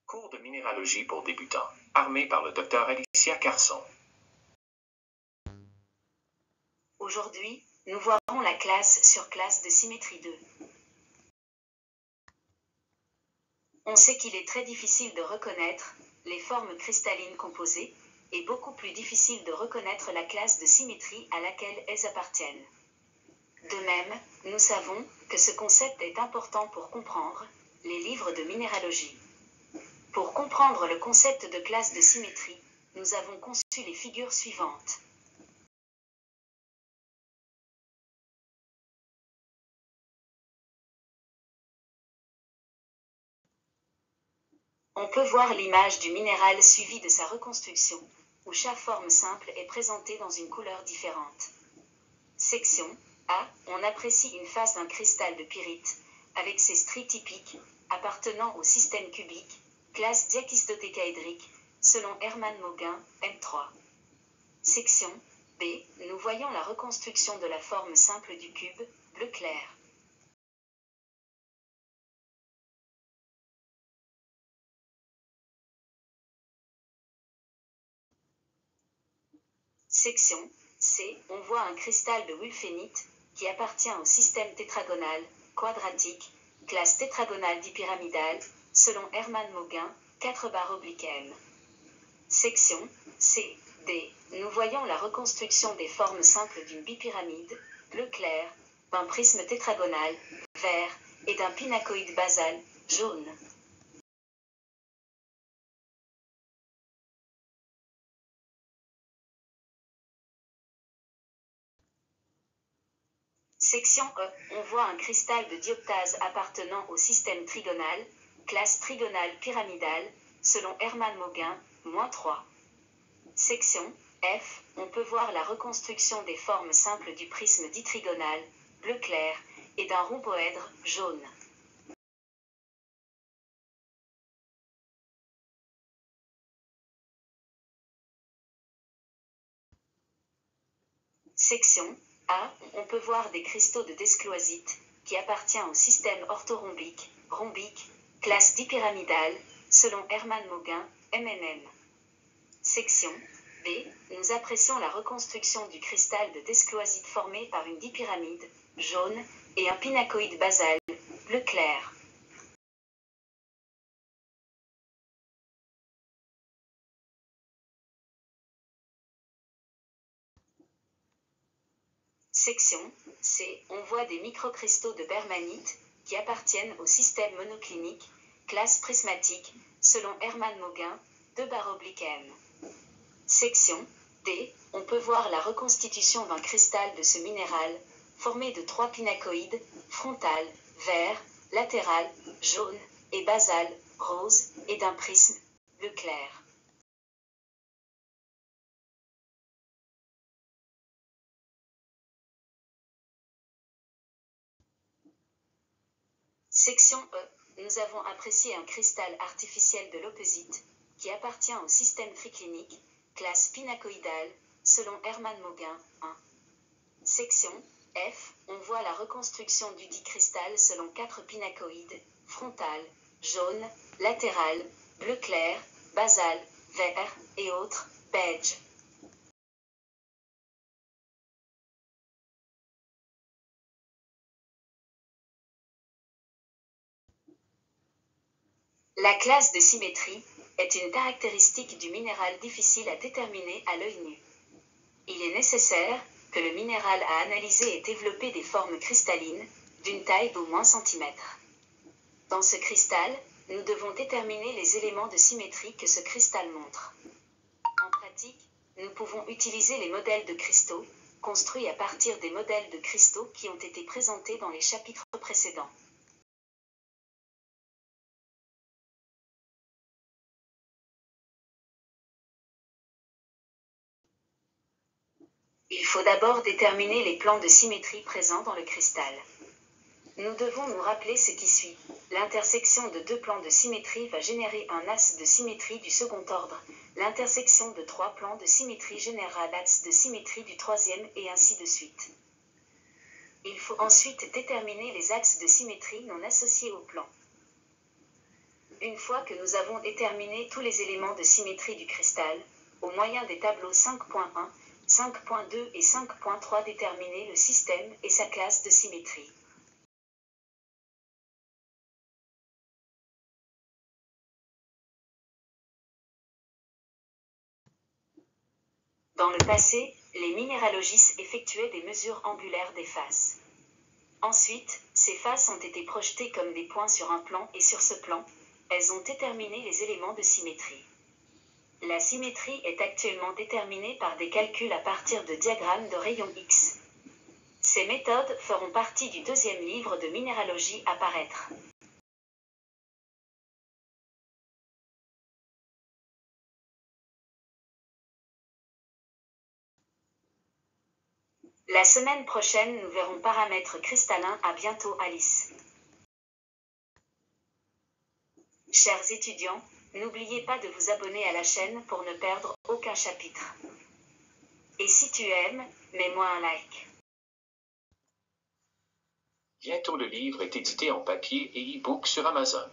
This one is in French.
Cours de minéralogie pour débutants, armé par le Dr Alicia Carson. Aujourd'hui, nous verrons la classe sur classe de symétrie 2. On sait qu'il est très difficile de reconnaître les formes cristallines composées, et beaucoup plus difficile de reconnaître la classe de symétrie à laquelle elles appartiennent. De même, nous savons que ce concept est important pour comprendre les livres de minéralogie. Pour comprendre le concept de classe de symétrie, nous avons conçu les figures suivantes. On peut voir l'image du minéral suivie de sa reconstruction, où chaque forme simple est présentée dans une couleur différente. Section A. On apprécie une face d'un cristal de pyrite, avec ses stries typiques, appartenant au système cubique, classe diachistodécaédrique, selon Hermann Mauguin, M3. Section B. Nous voyons la reconstruction de la forme simple du cube, bleu clair. Section C. On voit un cristal de wulfénite, qui appartient au système tétragonal, quadratique, classe tétragonale dipyramidale, selon Hermann Mauguin, 4/M. Section C. D. Nous voyons la reconstruction des formes simples d'une bipyramide, bleu clair, d'un prisme tétragonal, vert, et d'un pinacoïde basal, jaune. Section E. On voit un cristal de dioptase appartenant au système trigonal, classe trigonale pyramidale, selon Hermann Mauguin, -3. Section F. On peut voir la reconstruction des formes simples du prisme ditrigonal, bleu clair, et d'un rhomboèdre, jaune. Section A. On peut voir des cristaux de descloisite, qui appartient au système orthorhombique, rhombique, classe dipyramidale, selon Hermann Mauguin, MNM. Section B. Nous apprécions la reconstruction du cristal de descloisite formé par une dipyramide, jaune, et un pinacoïde basal, bleu clair. Section C. On voit des microcristaux de bermanite, qui appartiennent au système monoclinique, classe prismatique, selon Hermann Mauguin, 2/M. Section D. On peut voir la reconstitution d'un cristal de ce minéral, formé de 3 pinacoïdes, frontal, vert, latéral, jaune, et basal, rose, et d'un prisme, bleu clair. Section E. Nous avons apprécié un cristal artificiel de l'opposite, qui appartient au système triclinique, classe pinacoïdale, selon Hermann Mauguin, 1. Section F. On voit la reconstruction du dit cristal selon 4 pinacoïdes, frontal, jaune, latéral, bleu clair, basal, vert, et autres, beige. La classe de symétrie est une caractéristique du minéral difficile à déterminer à l'œil nu. Il est nécessaire que le minéral à analyser ait développé des formes cristallines, d'une taille d'au moins cm. Dans ce cristal, nous devons déterminer les éléments de symétrie que ce cristal montre. En pratique, nous pouvons utiliser les modèles de cristaux, construits à partir des modèles de cristaux qui ont été présentés dans les chapitres précédents. Il faut d'abord déterminer les plans de symétrie présents dans le cristal. Nous devons nous rappeler ce qui suit. L'intersection de 2 plans de symétrie va générer un axe de symétrie du second ordre. L'intersection de 3 plans de symétrie générera l'axe de symétrie du troisième et ainsi de suite. Il faut ensuite déterminer les axes de symétrie non associés au plan. Une fois que nous avons déterminé tous les éléments de symétrie du cristal, au moyen des tableaux 5.1, 5.2 et 5.3, déterminer le système et sa classe de symétrie. Dans le passé, les minéralogistes effectuaient des mesures angulaires des faces. Ensuite, ces faces ont été projetées comme des points sur un plan et sur ce plan, elles ont déterminé les éléments de symétrie. La symétrie est actuellement déterminée par des calculs à partir de diagrammes de rayons X. Ces méthodes feront partie du deuxième livre de minéralogie à paraître. La semaine prochaine, nous verrons paramètres cristallins. À bientôt, Alice. Chers étudiants, n'oubliez pas de vous abonner à la chaîne pour ne perdre aucun chapitre. Et si tu aimes, mets-moi un like. Bientôt le livre est édité en papier et e-book sur Amazon.